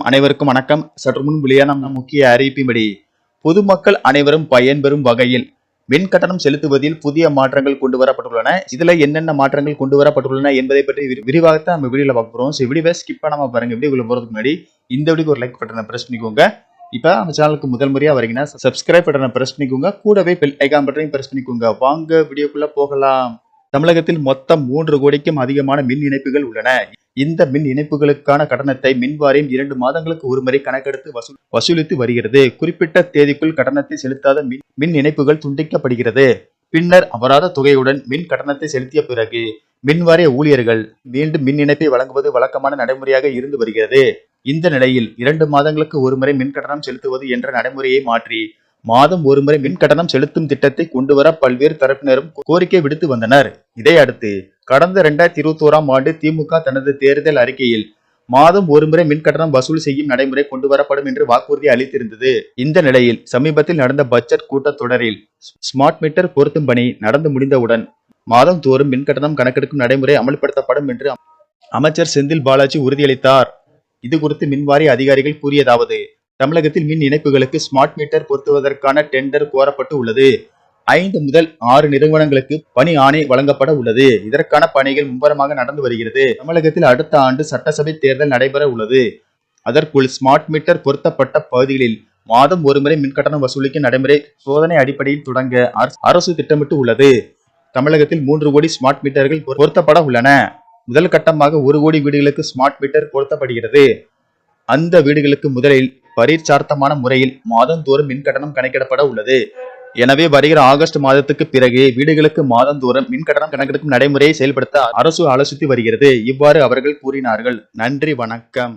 அனைவருக்கும் வணக்கம். சற்று முன் வெளியான முக்கிய அறிவிப்பின்படி பொதுமக்கள் அனைவரும் பயன்பெறும் வகையில் மின் கட்டணம் செலுத்துவதில் புதிய மாற்றங்கள் கொண்டு வரப்பட்டுள்ளன. இதுல என்னென்ன மாற்றங்கள் கொண்டு வரப்பட்டுள்ளன என்பதை பற்றி விரிவாக நம்ம வீடியோல பார்க்க போறோம். வீடியோவை ஸ்கிப் பண்ணாம பாருங்க. வீடியோக்குள்ள போறதுக்கு முன்னாடி இந்த வீடியோக்கு ஒரு லைக் பட்டனை பிரஸ் பண்ணிக்கோங்க. இப்ப நம்ம சேனலுக்கு முதல் முறையா வரீங்கன்னா சப்ஸ்கிரைப் பட்டனை பிரஸ் பண்ணிக்கோங்க. கூடவே பெல் ஐகான் பட்டனையும் பிரஸ் பண்ணிக்கோங்க. வாங்க வீடியோக்குள்ள போகலாம். தமிழகத்தில் மொத்தம் 3 கோடிக்கும் அதிகமான மின் இணைப்புகள் உள்ளன. இந்த மின் இணைப்புகளுக்கான கட்டணத்தை மின் வாரியம் 2 மாதங்களுக்கு ஒருமுறை கணக்கெடுத்து வசூலித்து வருகிறது. குறிப்பிட்ட தேதிக்குள் கட்டணத்தை செலுத்தாத மின் இணைப்புகள் துண்டிக்கப்படுகிறது. பின்னர் அபராத தொகையுடன் மின் கட்டணத்தை செலுத்திய பிறகு மின் வாரிய ஊழியர்கள் மீண்டும் மின் இணைப்பை வழங்குவது வழக்கமான நடைமுறையாக இருந்து வருகிறது. இந்த நிலையில் 2 மாதங்களுக்கு ஒருமுறை மின் கட்டணம் செலுத்துவது என்ற நடைமுறையை மாற்றி மாதம் ஒருமுறை மின் கட்டணம் செலுத்தும் திட்டத்தை கொண்டுவர பல்வேறு தரப்பினரும் கோரிக்கை விடுத்து வந்தனர். இதையடுத்து கடந்த 2021ஆம் ஆண்டு திமுக தனது தேர்தல் அறிக்கையில் மாதம் ஒருமுறை மின் கட்டணம் வசூல் செய்யும் நடைமுறை கொண்டு வரப்படும் என்று வாக்குறுதி அளித்திருந்தது. இந்த நிலையில் சமீபத்தில் நடந்த பட்ஜெட் கூட்டத்தொடரில் ஸ்மார்ட் மீட்டர் பொருத்தும் பணி நடந்து முடிந்தவுடன் மாதம் தோறும் மின் கட்டணம் கணக்கெடுக்கும் நடைமுறை அமல்படுத்தப்படும் என்று அமைச்சர் செந்தில் பாலாஜி உறுதியளித்தார். இது குறித்து மின்வாரிய அதிகாரிகள் கூறியதாவது: தமிழகத்தில் மின் இணைப்புகளுக்கு ஸ்மார்ட் மீட்டர் பொருத்துவதற்கான டெண்டர் கோரப்பட்டு உள்ளது. 5 முதல் 6 நிறுவனங்களுக்கு பணி ஆணை வழங்கப்பட உள்ளது. இதற்கான பணிகள் மும்முரமாக நடந்து வருகிறது. தமிழகத்தில் அடுத்த ஆண்டு சட்டசபை தேர்தல் நடைபெற உள்ளது. அதற்குள் ஸ்மார்ட் மீட்டர் பொருத்தப்பட்ட பகுதிகளில் மாதம் ஒருமுறை மின் கட்டணம் வசூலிக்கும் நடைமுறை சோதனை அடிப்படையில் தொடங்க அரசு திட்டமிட்டு உள்ளது. தமிழகத்தில் 3 கோடி ஸ்மார்ட் மீட்டர்கள் பொருத்தப்பட உள்ளன. முதல் கட்டமாக 1 கோடி வீடுகளுக்கு ஸ்மார்ட் மீட்டர் பொருத்தப்படுகிறது. அந்த வீடுகளுக்கு முதலில் பரீட்சார்த்தமான முறையில் மாதந்தோறும் மின் கட்டணம் கணக்கிடப்பட உள்ளது. எனவே வருகிற ஆகஸ்ட் மாதத்துக்கு பிறகு வீடுகளுக்கு மாதந்தோறும் மின் கட்டணம் கணக்கெடுக்கும் நடைமுறையை செயல்படுத்த அரசு ஆலோசித்து வருகிறது. இவ்வாறு அவர்கள் கூறினார்கள். நன்றி, வணக்கம்.